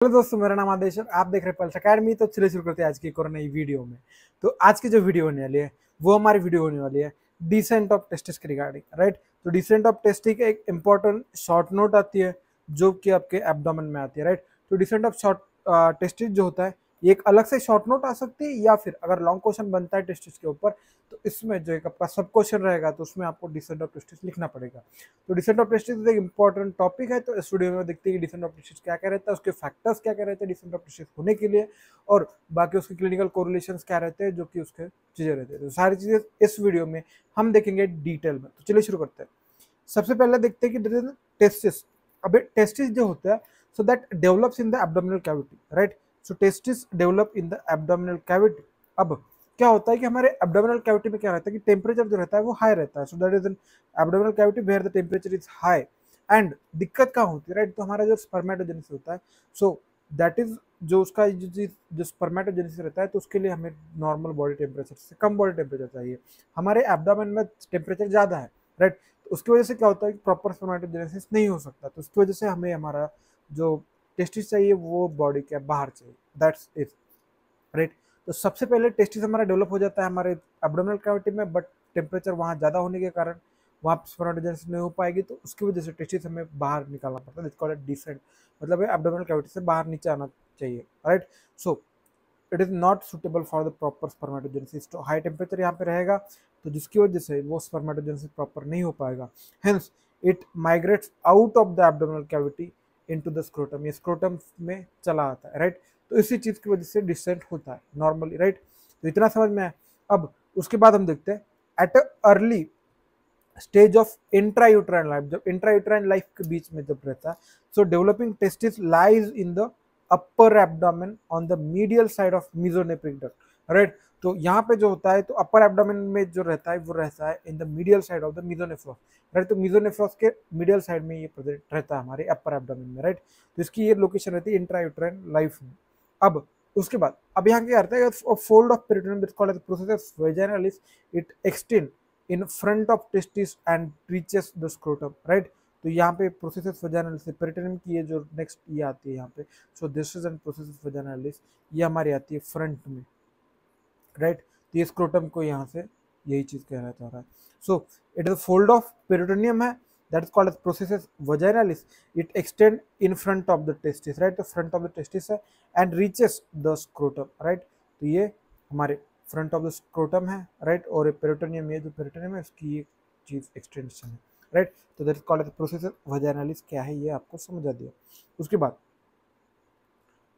Hello दोस्तों, मेरा नाम आदेश है। आप देख रहे हैं पल्स अकेडमी। तो चलिए शुरू करते हैं आज की एक और नई वीडियो में। तो आज की जो वीडियो होने वाली है वो हमारी वीडियो होने वाली है डिसेंट ऑफ टेस्टिस के रिगार्डिंग, राइट। तो डिसेंट ऑफ टेस्टिस की एक इंपॉर्टेंट शॉर्ट नोट आती है जो कि आपके एब्डोमेन में आती है, राइट। तो डिसेंट ऑफ शॉर्ट टेस्टिस जो होता है ये एक अलग से शॉर्ट नोट आ सकती है, या फिर अगर लॉन्ग क्वेश्चन बनता है टेस्टिस के ऊपर तो इसमें जो एक आपका सब क्वेश्चन रहेगा तो उसमें आपको डिसेंट ऑफ टेस्टिस लिखना पड़ेगा। तो डिसेंट ऑफ टेस्टिस एक इंपॉर्टेंट टॉपिक है। तो इस वीडियो में देखते हैं कि डिसेंट ऑफ टेस्टिस क्या क्या रहता है, उसके फैक्टर्स क्या क्या रहते हैं डिसेंट ऑफ टेस्टिस होने के लिए, और बाकी उसके क्लिनिकल कोरिलेशंस क्या रहते हैं जो कि उसके चीजें रहते हैं। तो सारी चीजें इस वीडियो में हम देखेंगे डिटेल में। तो चलिए शुरू करते हैं। सबसे पहले देखते हैं कि टेस्टिस, अबे टेस्टिस जो होता है so that develops in the abdominal cavity, right. So testis develop in the abdominal cavity. अब क्या होता है कि हमारे एब्डोमिनल कैविटी में क्या रहता है कि टेम्परेचर जो रहता है वो हाई रहता है। So that is an abdominal cavity where the temperature is high. And दिक्कत कहाँ होती है, राइट। तो हमारा जो स्पर्मेटोजेनेसिस होता है, सो दैट इज जो उसका जो स्पर्मेटोजेनेसिस रहता है तो उसके लिए हमें नॉर्मल बॉडी टेम्परेचर से कम बॉडी टेम्परेचर चाहिए। हमारे एब्डोमेन में टेम्परेचर ज़्यादा है, राइट। तो उसकी वजह से क्या होता है कि प्रॉपर स्पर्मेटोजेनेसिस नहीं हो सकता। तो उसकी वजह से हमें हमारा जो टेस्टिस चाहिए वो बॉडी के बाहर चाहिए, दैट्स इट, राइट। तो सबसे पहले टेस्टिस हमारा डेवलप हो जाता है हमारे एब्डोमिनल कैविटी में, बट टेम्परेचर वहाँ ज़्यादा होने के कारण वहाँ स्पर्मेटोजेनेसिस नहीं हो पाएगी। तो उसकी वजह से टेस्टिस हमें बाहर निकालना पड़ता है। इट्स कॉल्ड डिसेंट, मतलब एब्डोमिनल कैविटी से बाहर नीचे आना चाहिए, right. So it is not suitable for the proper spermatogenesis. तो हाई टेम्परेचर यहाँ पे रहेगा तो जिसकी वजह से वो स्पर्मेटोजेनेसिस प्रॉपर नहीं हो पाएगा। Hence it migrates out of the abdominal cavity into the scrotum, ये स्क्रोटम में चला आता है, राइट। तो इसी चीज की वजह से डिसेंट होता है नॉर्मली, राइट। तो इतना समझ में आया। अब उसके बाद हम देखते हैं at a early stage of intrauterine life, जब इंट्रायूट्राइन लाइफ के बीच में जब रहता है, so developing testis lies in the upper abdomen on the medial side of mesonephric duct, right. तो यहाँ पे जो होता है तो अपर एब्डोमेन में जो रहता है वो रहता है in the medial side of the mesonephros, right. तो मेसोनेफ्रॉस के मीडियल साइड में ये प्रेजेंट रहता है हमारे अपर एब्डोमेन में, राइट। तो इसकी ये लोकेशन रहती है इंट्रायूट्राइन लाइफ में। अब उसके बाद अब यहाँ क्या करता है fold of peritoneum it's called as process vaginalis, it extend in front of testis and reaches the scrotum, right. तो यहाँ पे प्रोसेस वेजाइनालिस से पेरिटोनियम की ये जो नेक्स्ट ये आती है यहाँ पे, so this is and process vaginalis, ये हमारी आती है फ्रंट में, राइट। तो ये स्क्रोटम को यहाँ से यही चीज कहना चाह रहा है। So it is fold of peritoneum है, that is called as process vaginalis, it extend in front of the testis, right. तो फ्रंट ऑफ द टेस्टिस है and reaches the scrotum, right. तो ये हमारे फ्रंट ऑफ द स्क्रोटम है, right. और ये peritoneum, ये जो पेरिटोनियम है उसकी ये चीज एक्सटेंशन है, राइट। तो that is called as process vaginalis क्या है ये आपको समझा दिया। उसके बाद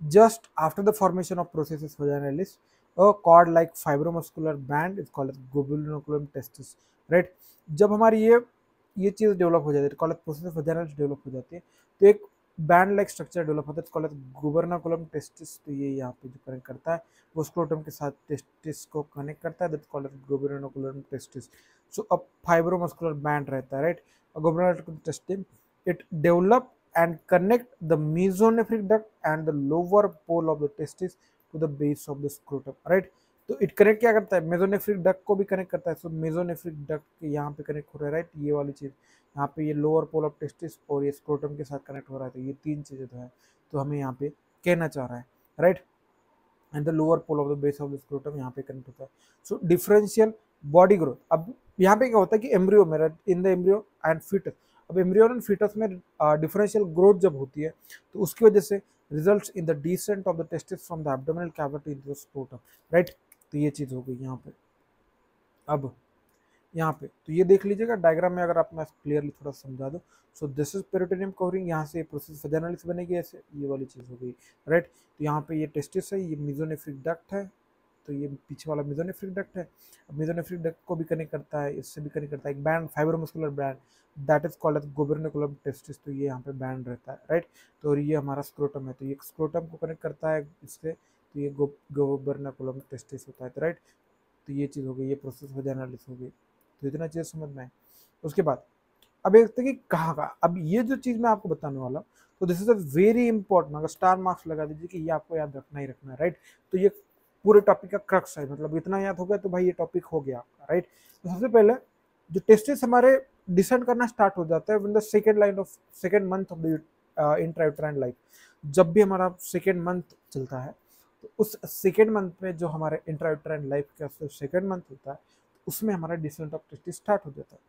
just after the formation of processus vaginalis, a cord-like fibromuscular band is called as gobulinoculum testis, right। जब हमारी ये चीज डेवलप हो जाती है, कॉल्ड प्रोसेस वजाइनलिस डेवलप हो जाती है, तो एक बैंड लाइक स्ट्रक्चर डेवलप होता है, कॉल्ड गुबर्नाकुलम टेस्टिस। तो ये यहाँ पे जो कनेक्ट करता है वो स्क्रोटम के साथ टेस्टिस को कनेक्ट करता है, that's called gubernaculum testis. So अब फाइब्रोमस्कुलर बैंड रहता है, right. Gubernaculum testis it develop and connect the mesonephric duct and the lower pole of the testis to the base of the scrotum, right। तो it connect क्या करता है, mesonephric duct को भी connect करता है। सो मेसोनेफ्रिक डक्ट यहाँ पे कनेक्ट हो रहा है, राइट। ये वाली चीज यहाँ पे ये लोअर पोल ऑफ टेस्टिस और ये स्क्रोटम के साथ कनेक्ट हो रहा है। तो ये तीन चीजें तो है, तो हमें यहाँ पे कहना चाह रहा है, right. And the lower pole of the base of the scrotum यहाँ पे कनेक्ट होता है। सो डिफरेंशियल बॉडी ग्रोथ, अब यहाँ पे क्या होता है कि एम्ब्रियो में, in the embryo and foetus, अब एम्ब्रियो एंड फीटस में डिफरेंशियल ग्रोथ जब होती है तो उसकी वजह से results in the descent of the testis from the abdominal cavity into the scrotum, right. तो ये चीज हो गई यहाँ पे। अब यहाँ पे तो ये देख लीजिएगा डायग्राम में, अगर आप मैं क्लियरली थोड़ा समझा दूँ। सो दिस इज पेरिटोनियम कवरिंग, यहाँ से प्रोसेस वेजाइनालिस बनेगी ऐसे, ये वाली चीज हो गई, राइट। तो यहाँ पे ये टेस्टिस है, ये मेसोनेफ्रिक डक्ट है, तो ये पीछे वाला मेसोनेफ्रिक डक्ट है। अब मेसोनेफ्रिक डक्ट को भी कनेक्ट करता है, इससे भी कनेक्ट करता है एक band, fibromuscular band, that is called as gubernaculum testis. तो ये यहाँ पे बैंड रहता है, राइट। तो ये हमारा स्क्रोटम है, तो ये स्क्रोटम को कनेक्ट करता है इससे, तो ये गुबर्निकुलम टेस्टिस होता है, राइट। तो ये चीज़ हो गई, ये प्रोसेस वेजाइनालिस हो गई। तो इतना चीज़ समझ में आए। उसके बाद अब एक देखिए कहाँ का, अब ये जो चीज़ मैं आपको बताने वाला हूँ, तो this is a very important, अगर स्टार मार्क्स लगा दीजिए कि ये आपको याद रखना ही रखना है, राइट। तो ये पूरे टॉपिक का क्रक्स है, मतलब इतना याद हो गया तो भाई ये टॉपिक हो गया आपका, राइट। तो सबसे पहले जो टेस्टिस हमारे डिसेंड करना स्टार्ट हो जाता है in the second line of second month of the intrauterine life. जब भी हमारा सेकेंड मंथ चलता है तो उस सेकेंड मंथ में जो हमारे इंट्रायूटेराइन लाइफ का सेकेंड मंथ होता है उसमें हमारा डिसेंट ऑफ टेस्टिस स्टार्ट हो जाता है.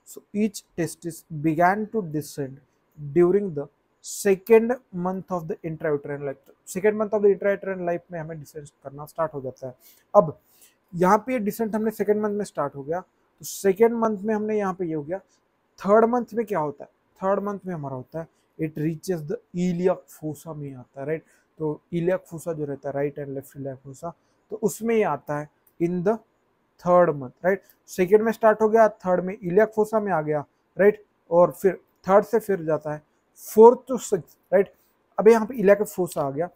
So each testis began to descend during the second month of the intrauterine life. Second month of the intrauterine life में हमें डिसेंट करना स्टार्ट हो जाता है. अब यहाँ पे डिसेंट हमने सेकेंड मंथ में स्टार्ट हो गया, तो सेकेंड मंथ में हमने यहाँ पे ये हो गया. थर्ड मंथ में क्या होता है, थर्ड मंथ में हमारा होता है it reaches the iliac fossa में आता है, राइट. तो इलियक फोसा जो रहता है right and left iliac fossa, तो उसमें ये आता है in the third month, right. Second में स्टार्ट हो गया, थर्ड में इलियक फोसा में आ गया, राइट. और फिर थर्ड से फिर जाता है फोर्थ टू सिक्स, राइट. अब यहाँ पे इलियक फोसा आ गया,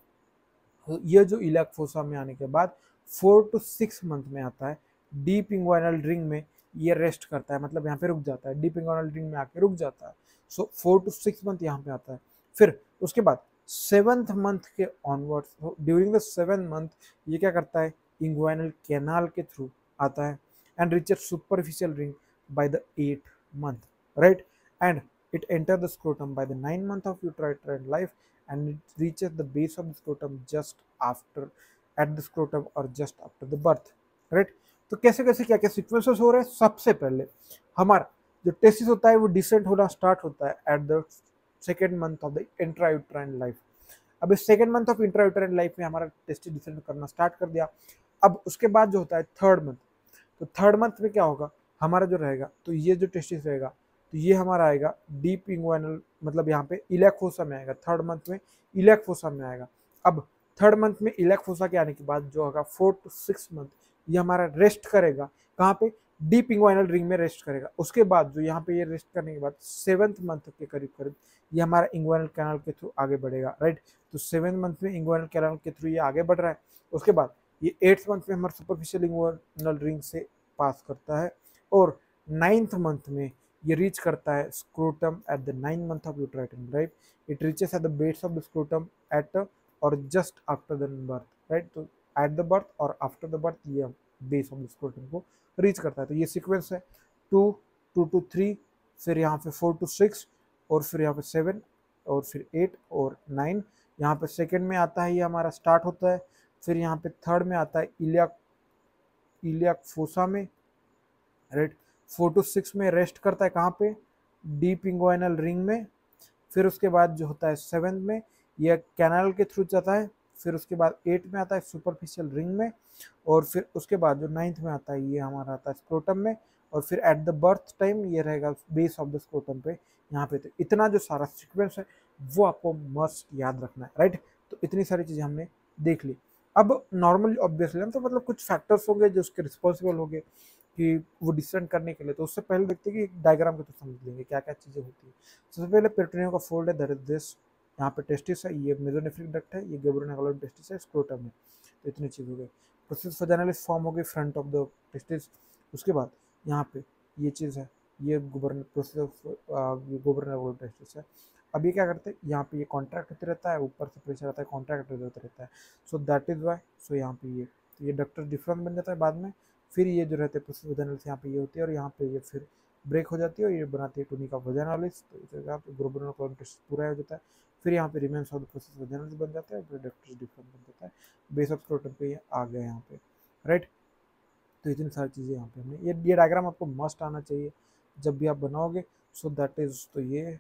तो ये जो इलियक फोसा में आने के बाद 4 to 6 मंथ में आता है डीप इंग्वाइनल रिंग में ये रेस्ट करता है, मतलब यहाँ पे रुक जाता है, डीप इंग्वाइनल रिंग में आके रुक जाता है. सो 4 to 6 मंथ यहाँ पे आता है. फिर उसके बाद 7th मंथ के onwards, during the 7th month ये क्या करता है, इंग्वाइनल कैनाल के थ्रू आता है and reaches superficial ring by the 8th month, right. And it enter the scrotum by the 9th month of uterine life and it reaches the base of the scrotum just after at the scrotum or just after the birth, right. तो कैसे कैसे क्या क्या sequences हो रहे हैं. सबसे पहले हमारा जो टेस्टिस होता है वो डिसेंट होना स्टार्ट होता है at the second month of the intrauterine life. अब इस second month of intrauterine life में हमारा टेस्टिस डिसेंट करना स्टार्ट कर दिया. अब उसके बाद जो होता है थर्ड मंथ, तो थर्ड मंथ में क्या होगा हमारा जो रहेगा, तो ये जो टेस्टिस रहेगा तो ये हमारा आएगा डीप इंग्वाइनल, मतलब यहाँ पे इलियक फोसा में आएगा, थर्ड मंथ में इलियक फोसा में आएगा. अब थर्ड मंथ में इलियक फोसा के आने के बाद जो होगा 4 to 6 मंथ ये हमारा रेस्ट करेगा, कहाँ पे, डीप इंग्वाइनल रिंग में रेस्ट करेगा. उसके बाद जो यहाँ पे ये रेस्ट करने के बाद 7th मंथ के करीब करीब ये हमारा इंग्वाइनल कैनाल के थ्रू आगे बढ़ेगा, राइट. तो 7th मंथ में इंग्वाइनल कैनाल के थ्रू ये आगे बढ़ रहा है. उसके बाद ये 8th मंथ में हमारा सुपरफिशियल इंग्वाइनल रिंग से पास करता है और 9th मंथ में ये रीच करता है scrotum at the 9th month of uterine life. It reaches at the base of the scrotum at or just after the birth, right. तो at the birth or after the birth ये base of the scrotum को reach करता है. तो ये sequence है 2 to 3, फिर यहाँ पे 4 to 6 और फिर यहाँ पे 7 और फिर 8 और 9. यहाँ पे सेकेंड में आता है ये हमारा स्टार्ट होता है. फिर यहाँ पे थर्ड में आता है इलियक फोसा में, राइट. 4 to 6 में रेस्ट करता है कहाँ पे, डीप इंग्वाइनल रिंग में. फिर उसके बाद जो होता है 7th में यह कैनाल के थ्रू जाता है. फिर उसके बाद 8 में आता है सुपरफिशियल रिंग में और फिर उसके बाद जो 9th में आता है ये हमारा आता है स्क्रोटम में और फिर एट द बर्थ टाइम ये रहेगा बेस ऑफ द स्क्रोटम पे यहाँ पे. तो इतना जो सारा सीक्वेंस है वो आपको मस्ट याद रखना है, राइट. तो इतनी सारी चीज़ें हमने देख ली. अब नॉर्मली ऑब्वियसली तो मतलब कुछ फैक्टर्स होंगे जो उसके रिस्पॉन्सिबल होंगे कि वो डिसेंड करने के लिए. तो उससे पहले देखते हैं कि डायग्राम को तो समझ लेंगे क्या क्या चीज़ें होती है. सबसे पहले पेरिटोनियम का फोल्ड है, दैट इज दिस. यहाँ पे टेस्टिस है, ये मेसोनेफ्रिक डक्ट है, ये गैब्रोनेगुलर टेस्टिस है, स्क्रोटम है. तो इतनी चीज़ हो गई. प्रोसेस वजाइनालिस फॉर्म हो गई फ्रंट ऑफ द टेस्टिस. उसके बाद यहाँ पे ये चीज़ है, ये गैब्रोनेगुलर टेस्टिस है. अब ये क्या करते हैं, यहाँ पे ये कॉन्ट्रैक्ट होते रहता है, ऊपर से प्रेशर आता है, कॉन्ट्रैक्ट होते रहता है. So that is why. So यहाँ पे ये डक्टर डिफरेंट बन जाता है बाद में. फिर ये जो रहते हैं प्रोसेस वजाइनालिस यहाँ पे ये होती है और यहाँ पे ये फिर ब्रेक हो जाती है और ये बनाती है टूनिका वजाइनालिस. तो यहाँ पे गैब्रोनेगुलर टेस्टिस पूरा हो जाता है. फिर यहाँ पे remains of the process vaginalis बन जाता है, फिर डक्टर्स डिफरेंट बन जाता है, बेस ऑफ स्क्रोटम पे ये आ गया यहाँ पे, राइट. तो इतनी सारी चीज़ें यहाँ पे हमने ये डायग्राम आपको मस्ट आना चाहिए जब भी आप बनाओगे. सो दैट इज, तो ये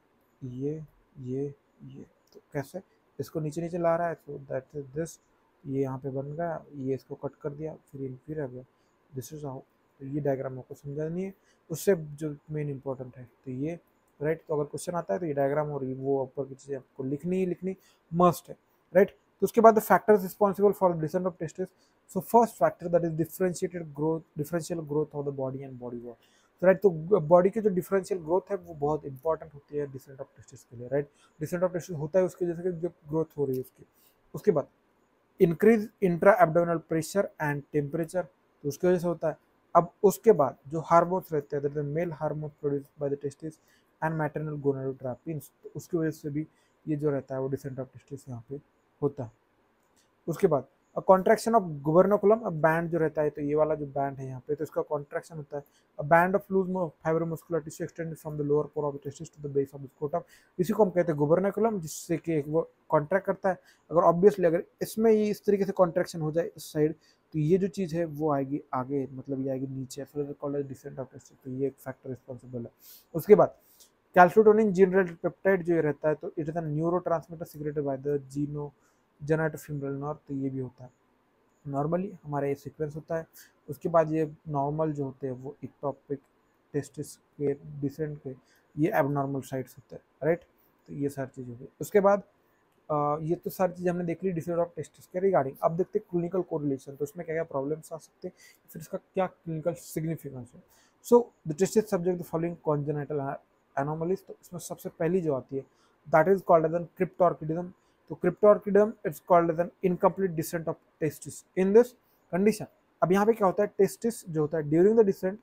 तो कैसे इसको नीचे नीचे ला रहा है. सो दैट इज दिस, ये यहाँ पे बन गया, ये इसको कट कर दिया, फिर आ गया. This is how. तो ये डायग्राम आपको समझानी है, उससे जो मेन इंपॉर्टेंट है तो ये, राइट. तो अगर क्वेश्चन आता है तो ये डायग्राम और वो ऊपर की चीज़ें आपको लिखनी मस्ट है, राइट. तो उसके बाद the factors responsible for decent of testis. So first factor that is differential growth of the body and body wall, right. तो बॉडी की जो डिफरेंशियल ग्रोथ है वो बहुत इंपॉर्टेंट होती है डिसेंट ऑफ टेस्टिस के लिए, राइट. डिसेंट ऑफ टेस्टिस होता है उसकी वजह से जो ग्रोथ हो रही है उसकी. उसके बाद increase intra abdominal pressure and temperature, तो उसकी वजह से होता है. अब उसके बाद जो हार्मोन्स रहते हैं, that is male hormone produce by the testis and maternal gonadotropins, तो उसकी वजह से भी ये जो रहता है वो डिसेंट ऑफ टेस्टिस यहाँ पे होता है. उसके बाद अ कॉन्ट्रैक्शन ऑफ गुबर्नाकुलम, अब बैंड जो रहता है, तो ये वाला जो बैंड है यहाँ पे, तो इसका कॉन्ट्रैक्शन होता है। A band of loose fibre muscular tissue extend from the lower pore of the testis to the base of the scrotum, इसी को हम कहते हैं गुबर्नाकुलम, जिससे कि वो कॉन्ट्रैक्ट करता है। अगर ऑब्वियसली अगर इसमें ये इस तरीके से कॉन्ट्रैक्शन हो जाए इस साइड, तो ये जो चीज़ है वो आएगी आगे, मतलब ये आएगी नीचे, फिर कॉल्ड डिसेंट ऑफ टेस्टिस, तो ये एक फैक्टर रिस्पॉन्सिबल है। उसके बाद कैल्सिटोनिन जीन रिलेटेड पेप्टाइड जो ये रहता है, तो it is a neurotransmitter secreted by the geno genitofemoral nerve, तो ये भी होता है। नॉर्मली हमारा ये सीक्वेंस होता है। उसके बाद ये नॉर्मल जो होते हैं वो इक्टोपिक टेस्टिस के डिसेंट के ये एबनॉर्मल साइट्स होते हैं, राइट। तो ये सारी चीज़ होगी। उसके बाद ये तो सारी चीज़ हमने देख ली डिसऑर्डर ऑफ टेस्टिस के रिगार्डिंग। अब देखते हैं क्लिनिकल कोरिलेशन, तो उसमें क्या क्या प्रॉब्लम्स आ सकते हैं, फिर इसका क्या क्लिनिकल सिग्निफिकेंस है। So the testis subject the following congenital anomalies, तो इसमें सबसे पहली जो आती है that is called as an cryptorchidism. तो cryptorchidism it's called as an incomplete descent of testis in this condition. अब यहाँ पे क्या होता है, टेस्टिस जो होता है during the descent,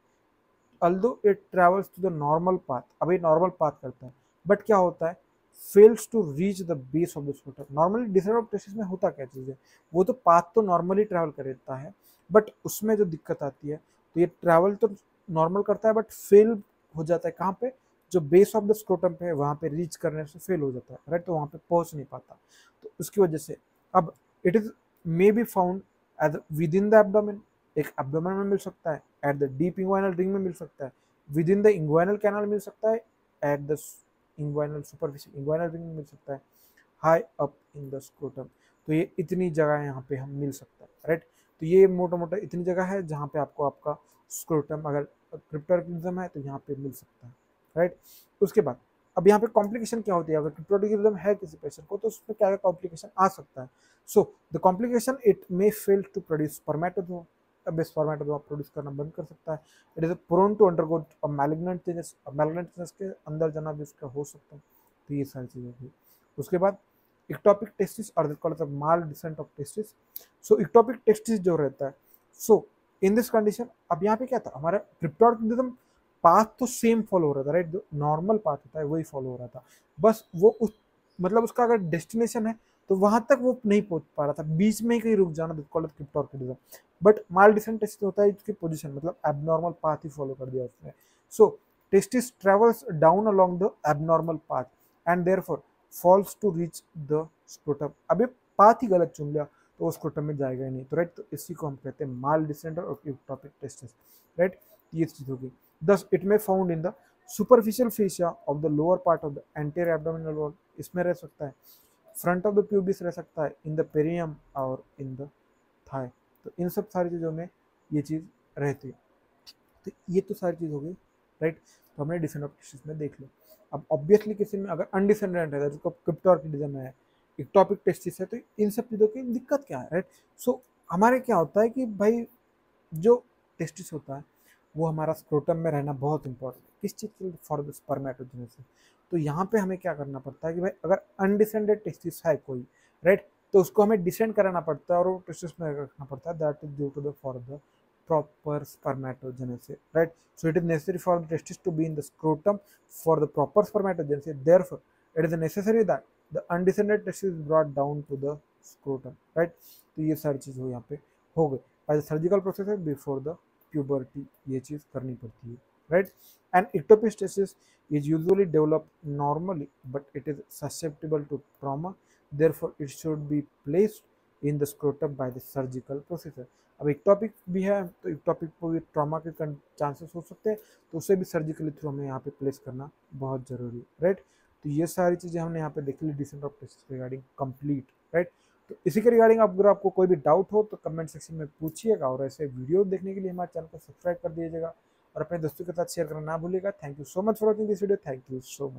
although it travels to the normal path, अब ये नॉर्मल पाथ करता है, बट क्या होता है, fails to reach the base of the scrotum. Normally descent of testis में होता क्या चीज़ है, वो तो पाथ तो नॉर्मली ट्रैवल करता है, बट उसमें जो दिक्कत आती है, तो ये ट्रैवल तो नॉर्मल करता है बट फेल हो जाता है कहाँ पे, जो बेस ऑफ द स्क्रोटम पे है वहाँ पे रीच करने से फेल हो जाता है, राइट, तो वहाँ पे पहुँच नहीं पाता। तो उसकी वजह से अब it is may be found as within the abdomen, एक एब्डोमेन में मिल सकता है, at the deep inguinal ring में मिल सकता है, within the inguinal canal मिल सकता है, at the inguinal superficial inguinal ring में मिल सकता है, high up in the scrotum. तो ये इतनी जगह यहाँ पे हम मिल सकता है, राइट। तो ये मोटा मोटा इतनी जगह है जहाँ पे आपको आपका स्क्रोटम अगर क्रिप्टोर्किज्म है तो यहाँ पे मिल सकता है, राइट। उसके बाद अब यहाँ पे कॉम्प्लिकेशन क्या होती है, अगर क्रिप्टोर्किज्म है किसी पेशेंट को तो उसमें क्या क्या कॉम्प्लिकेशन आ सकता है। So the complication, it may fail to produce spermatozoa, अब स्पर्मेटोजोआ प्रोड्यूस करना बंद कर सकता है। It is prone to undergo malignant changes, malignant changes के अंदर जाना भी इसका हो सकता है। तो ये सारी चीज़ें होगी। उसके बाद ectopic testis or called maldescent of testis. So ectopic testis जो रहता है, सो इन दिस कंडीशन, अब यहाँ पे क्या था, हमारा क्रिप्टोर्किज्म पाथ तो सेम फॉलो हो रहा था, राइट, जो नॉर्मल पाथ होता है वही फॉलो हो रहा था, बस वो उस मतलब उसका अगर डेस्टिनेशन है तो वहां तक वो नहीं पहुंच पा रहा था, बीच में ही कहीं रुक जाना, called cryptorchism. But maldescent testis होता है इसकी पोजीशन, मतलब एबनॉर्मल पाथ ही फॉलो कर दिया उसने। So testis travels down along the abnormal path and therefore fails to reach the scrotum. अब ये पाथ ही गलत चुन लिया तो वो स्क्रोटम में जाएगा ही नहीं, तो राइट, तो इसी को हम कहते हैं माल डिसेंट और इक्टोपिक टेस्टिस, राइट। ये चीज होगी। Thus, it may found in the superficial fascia of the lower part of the anterior abdominal wall, इसमें रह सकता है, फ्रंट ऑफ द प्यूबिस रह सकता है, इन द पेरियम और इन द थाई। तो इन सब सारी चीज़ों में ये चीज़ रहती है। तो ये तो सारी चीज़ हो गई, राइट। तो हमने डिसेंट ऑफ टेस्टिस में देख लिया। अब ऑब्वियसली किसी में अगर अनडिसेंडेंट है, जिसको क्रिप्टोर्किडिज्म है, इक्टोपिक टेस्टिस है, तो इन सब चीज़ों की दिक्कत क्या है, राइट। सो हमारे क्या होता है कि भाई जो टेस्टिस होता है वो हमारा स्क्रोटम में रहना बहुत इंपॉर्टेंट है, किस चीज़ के लिए, फॉर द स्पर्मेटोजेनेसिस। तो यहाँ पे हमें क्या करना पड़ता है कि भाई अगर अनडिसेंडेड टेस्टिस है कोई, राइट, तो उसको हमें डिसेंड कराना पड़ता है और वो टेस्टिस में रखना पड़ता है, that is due to the for the proper spermatogenesis, right. So it is necessary for the testis to be in the scrotum for the proper spermatogenesis, therefore it is necessary that the undescended testis is brought down to the scrotum, right. तो ये सारी चीज़ हो यहाँ पे हो गई, by the surgical process before the puberty ये चीज़ करनी पड़ती है, right. And ectopic testis is usually developed normally but it is susceptible to trauma, therefore it should be placed in the scrotum by the surgical procedure। अब ectopic भी है तो ectopic को भी ट्रॉमा के चांसेस हो सकते हैं, तो उसे भी सर्जिकली थ्रू हमें यहाँ पे प्लेस करना बहुत जरूरी है, राइट। तो ये सारी चीज़ें हमने यहाँ पे देख ली descent of testis regarding complete, right. तो इसी के रिगार्डिंग अगर आपको कोई भी डाउट हो तो कमेंट सेक्शन में पूछिएगा, और ऐसे वीडियो देखने के लिए हमारे चैनल को सब्सक्राइब कर दीजिएगा और अपने दोस्तों के साथ शेयर करना ना भूलिएगा। Thank you so much for watching this video, thank you so much.